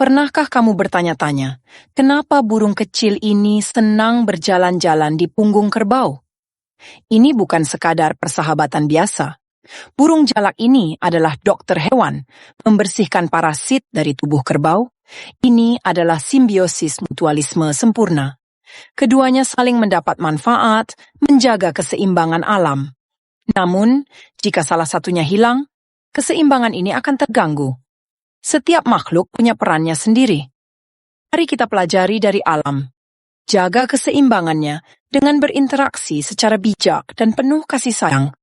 Pernahkah kamu bertanya-tanya, kenapa burung kecil ini senang berjalan-jalan di punggung kerbau? Ini bukan sekadar persahabatan biasa. Burung jalak ini adalah dokter hewan, membersihkan parasit dari tubuh kerbau. Ini adalah simbiosis mutualisme sempurna. Keduanya saling mendapat manfaat, menjaga keseimbangan alam. Namun, jika salah satunya hilang, keseimbangan ini akan terganggu. Setiap makhluk punya perannya sendiri. Mari kita pelajari dari alam. Jaga keseimbangannya dengan berinteraksi secara bijak dan penuh kasih sayang